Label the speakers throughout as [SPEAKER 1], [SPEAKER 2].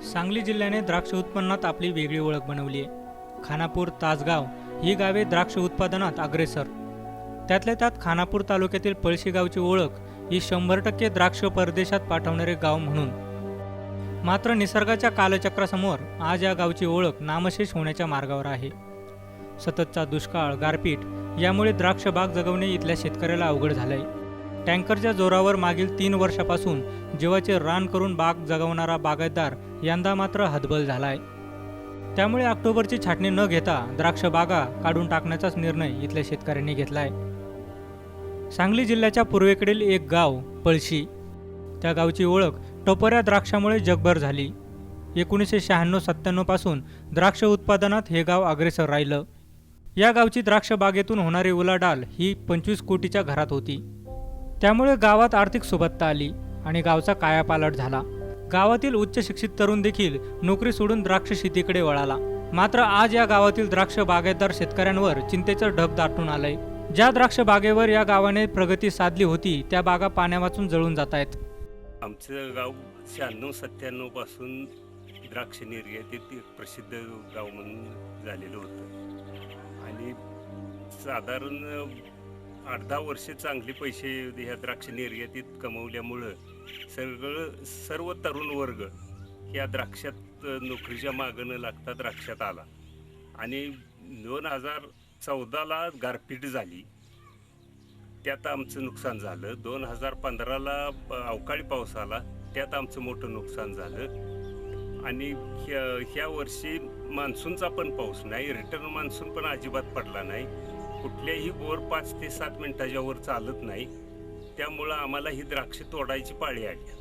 [SPEAKER 1] सांगली जिल्ह्याने द्राक्ष उत्पन्नात आपली वेगळी ओळख बनवली आहे। खानापूर, तासगाव ही गावे द्राक्ष उत्पादनात अग्रेसर। त्यातल्या त्यात खानापूर तालुक्यातील पळशी गावची ओळख ही 100% द्राक्ष परदेशात पाठवणारे गाव म्हणून। मात्र निसर्गाच्या कालचक्रासमोर आज या गावची ओळख नामशेष होण्याच्या मार्गावर आहे। सततचा दुष्काळ, गारपीट यामुळे द्राक्ष बाग जगवणे इथल्या शेतकऱ्याला अवघड झालंय। टँकरच्या जोरावर मागील 3 वर्षापासून जीवाचे रान करून बाग जगवणारा बागायतदार यंदा मात्र हतबल झालाय। त्यामुळे ऑक्टोबरची छाटणी न घेता द्राक्ष बागा काढून टाकण्याचाच निर्णय इथल्या शेतकऱ्यांनी घेतलाय। सांगली जिल्ह्याच्या पूर्वेकडील एक गाव पळशी, त्या गावची ओळख टपोऱ्या द्राक्षामुळे जगभर झाली। 1996-97 पासून द्राक्ष उत्पादनात हे गाव अग्रेसर राहिलं। या गावची द्राक्ष बागेतून होणारी उलाढाल ही 25 कोटीच्या घरात होती। त्यामुळे गावात आर्थिक सुबत्ता आली आणि गावचा कायापालट झाला। गावातील उच्च शिक्षित तरुण देखील नोकरी सोडून द्राक्ष शेतीकडे वळाला। मात्र आज या गावातील द्राक्ष बागायतदार शेतकऱ्यांवर चिंतेचं ढग दाटून आलंय। ज्या द्राक्ष बागेवर या गावाने प्रगती साधली होती त्या बागा पाण्या वाचून जळून जात आहेत।
[SPEAKER 2] आमचं गाव 96-97 पासून द्राक्ष निर्यातीत एक प्रसिद्ध गाव म्हणून झालेलं होतं आणि साधारण 8-10 वर्षे चांगले पैसे ह्या द्राक्ष निर्यातीत कमवल्यामुळं सर्व तरुण वर्ग ह्या द्राक्षात नोकरीच्या मागं न लागता द्राक्षात आला आणि 2014ला गारपीट झाली, त्यात आमचं नुकसान झालं। 2015ला अवकाळी पाऊस आला, त्यात आमचं मोठं नुकसान झालं आणि ह्या वर्षी मान्सूनचा पण पाऊस नाही, रिटर्न मान्सून पण अजिबात पडला नाही। कुठल्याही बोर 5 ते 7 मिनिटाच्या वर चालत नाही। त्यामुळं आम्हाला ही द्राक्ष तोडायची पाळी आली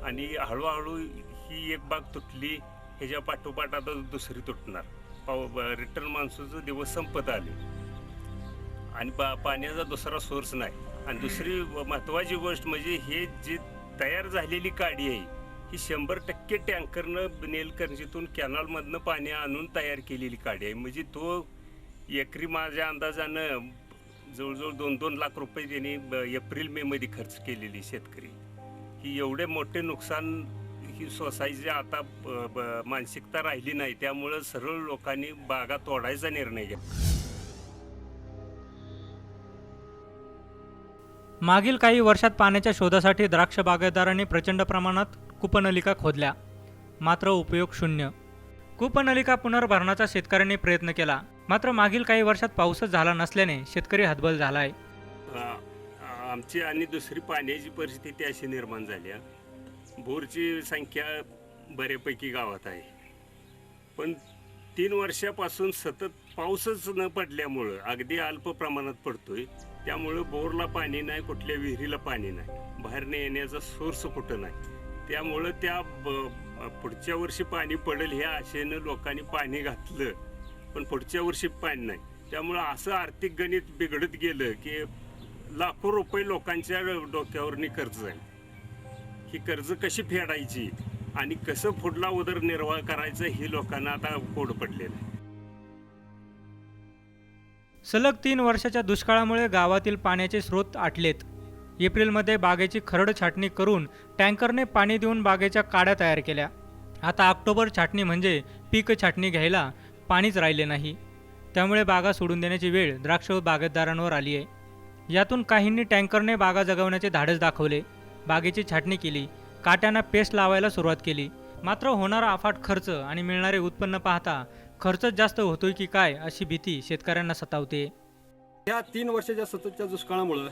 [SPEAKER 2] आणि हळूहळू ही एक बाग तुटली, ह्याच्या पाठोपाठ आता दुसरी तुटणार। रिटर्न मान्सूनचे दिवस संपत आले आणि पाण्याचा दुसरा सोर्स नाही। आणि दुसरी महत्त्वाची गोष्ट म्हणजे हे जी तयार झालेली काडी आहे ही 100% टँकरनं नेलकर्जीतून कॅनॉलमधनं पाणी आणून तयार केलेली काडी आहे। म्हणजे तो एकरी माझ्या अंदाजानं जवळजवळ 2-2 लाख रुपये त्यांनी एप्रिल-मे मध्ये खर्च केलेली शेतकरी ही एवढे मोठे नुकसान ही सोसायची आता मानसिकता राहिली नाही। त्यामुळं सरळ लोकांनी बागा तोडायचा निर्णय घेतला।
[SPEAKER 1] मागील काही वर्षात पाण्याच्या शोधासाठी द्राक्ष बागायतदारांनी प्रचंड प्रमाणात कूपनलिका खोदल्या, मात्र उपयोग शून्य। कूपनलिका पुनर्भरणाचा शेतकऱ्यांनी प्रयत्न केला, मात्र मागील काही वर्षात पाऊसच झाला नसल्याने शेतकरी हतबल झालाय।
[SPEAKER 2] आमची आणि दुसरी पाण्याची परिस्थिती अशी निर्माण झाली, बोरची संख्या बऱ्यापैकी गावात आहे, पण 3 वर्षापासून सतत पाऊसच न पडल्यामुळं अगदी अल्प प्रमाणात पडतोय। त्यामुळं बोरला पाणी नाही, कुठल्या विहिरीला पाणी नाही, बाहेरनं येण्याचा सोर्स कुठं नाही। त्यामुळं त्या पुढच्या वर्षी पाणी पडेल ह्या आशेनं लोकांनी पाणी घातलं, पण पुढच्या वर्षी पाणी नाही। त्यामुळं असं आर्थिक गणित बिघडत गेलं की लाखो रुपये लोकांच्या डोक्यावरनी कर्ज आहे। ही कर्ज कशी फेडायची आणि कसं पुढला उदरनिर्वाह करायचं हे लोकांना आता कोड पडलेलं आहे।
[SPEAKER 1] सलग 3 वर्षाच्या दुष्काळामुळे गावातील पाण्याचे स्रोत आटलेत। एप्रिलमध्ये बागेची खरड छाटणी करून टँकरने पाणी देऊन बागेच्या काड्या तयार केल्या। आता ऑक्टोबर छाटणी म्हणजे पीक छाटणी घ्यायला पाणीच राहिले नाही। त्यामुळे बागा सोडून देण्याची वेळ द्राक्ष बागायतदारांवर आली आहे। यातून काहींनी टँकरने बागा जगवण्याचे धाडस दाखवले, बागेची छाटणी केली, काट्यांना पेस्ट लावायला सुरुवात केली। मात्र होणारा अफाट खर्च आणि मिळणारे उत्पन्न पाहता खर्चच जास्त होतोय की काय अशी भीती शेतकऱ्यांना सतावते।
[SPEAKER 3] या 3 वर्षाच्या सततच्या दुष्काळामुळे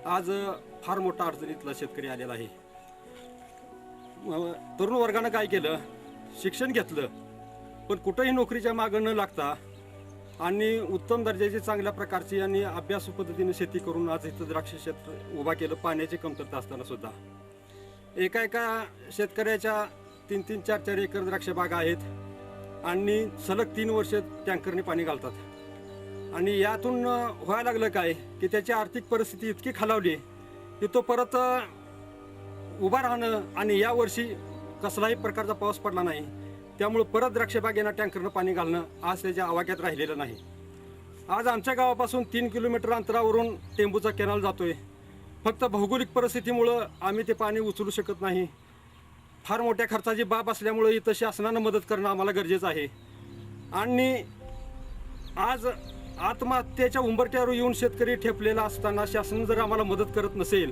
[SPEAKER 3] आज फार मोठा अडचणीतला शेतकरी आलेला आहे। तरुण वर्गानं काय केलं, शिक्षण घेतलं, पण कुठंही नोकरीच्या मागं न लागता आणि उत्तम दर्जाची चांगल्या प्रकारची आणि अभ्यासू पद्धतीने शेती करून आज इथं द्राक्ष क्षेत्र उभा केलं। पाण्याची कमतरता असताना सुद्धा एका शेतकऱ्याच्या 3-3, 4-4 एकर द्राक्ष बागा आहेत आणि सलग 3 वर्ष टँकरने पाणी घालतात आणि यातून व्हायला लागलं काय की त्याची आर्थिक परिस्थिती इतकी खालावली की तो परत उभा राहणं आणि यावर्षी कसलाही प्रकारचा पाऊस पडला नाही, त्यामुळे परत द्राक्षबागेला टँकरनं पाणी घालणं आज त्याच्या आवाक्यात राहिलेलं नाही। आज आमच्या गावापासून 3 किलोमीटर अंतरावरून टेंबूचा कॅनल जातोय। फक्त भौगोलिक परिस्थितीमुळं आम्ही ते पाणी उचलू शकत नाही फार मोठ्या खर्चाची बाब असल्यामुळे इथं शासनानं मदत करणं आम्हाला गरजेचं आहे. आणि आज आत्महत्येच्या उंबरठ्यावर येऊन शेतकरी ठेपलेला असताना शासन जर आम्हाला मदत करत नसेल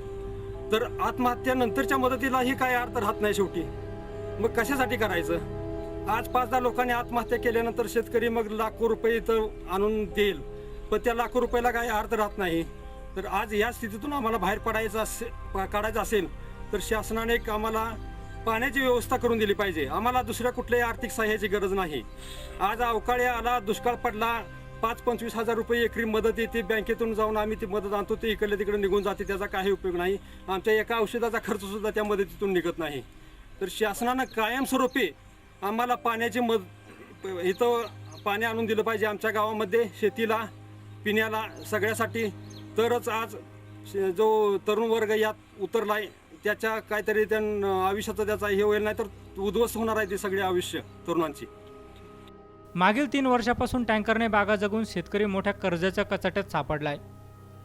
[SPEAKER 3] तर आत्महत्यानंतरच्या मदतीलाही काय अर्थ राहत नाही शेवटी. मग कशासाठी करायचं? आज 5-10 लोकांनी आत्महत्या केल्यानंतर शेतकरी मग लाखो रुपये इथं आणून देईल, पण त्या लाखो रुपयाला काही अर्थ राहत नाही. तर आज या स्थितीतून आम्हाला बाहेर काढायचं असेल तर शासनाने एक आम्हाला पाण्याची व्यवस्था करून दिली पाहिजे. आम्हाला दुसऱ्या कुठल्याही आर्थिक सहाय्याची गरज नाही. आज अवकाळी आला, दुष्काळ पडला, 5-25 हजार रुपये एकरी मदत येते, बँकेतून जाऊन आम्ही ती मदत आणतो, ते इकडे तिकडे निघून जाते, त्याचा काही उपयोग नाही. आमच्या एका औषधाचा खर्चसुद्धा त्या मदतीतून निघत नाही. तर शासनानं कायमस्वरूपी आम्हाला पाण्याची इथं पाणी आणून दिलं पाहिजे आमच्या गावामध्ये, शेतीला, पिण्याला, सगळ्यासाठी. तरच आज जो तरुण वर्ग यात उतरलाय त्याच्या काहीतरी आयुष्याचं त्याचा हे होईल, नाही तर उद्ध्वस्त होणार आहे ते सगळे आयुष्य तरुणांची.
[SPEAKER 1] मागील 3 वर्षापासून टँकरने बागा जगून शेतकरी मोठ्या कर्जाच्या कचाट्यात सापडलाय.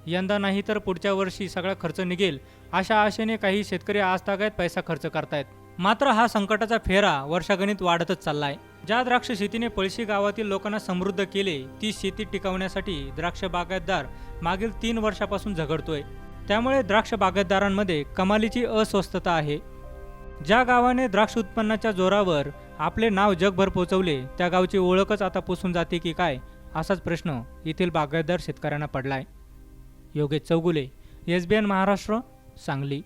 [SPEAKER 1] यंदा नाही तर पुढच्या वर्षी सगळा खर्च निघेल अशा आशेने काही शेतकरी आजतागायत पैसा खर्च करतायत. मात्र हा संकटाचा फेरा वर्षागणित वाढतच चाललाय. ज्या द्राक्ष शेतीने पळशी गावातील लोकांना समृद्ध केले ती शेती टिकवण्यासाठी द्राक्ष बागायतदार मागील 3 वर्षापासून झगडतोय. त्यामुळे द्राक्ष बागायतदारांमध्ये कमालीची अस्वस्थता आहे. ज्या गावाने द्राक्ष उत्पन्नाच्या जोरावर आपले नाव जगभर पोचवले त्या गावची ओळखच आता पुसून जाते की काय, असाच प्रश्न येथील बागायतदार शेतकऱ्यांना पडलाय. योगेश चौगुले, SBN महाराष्ट्र, सांगली.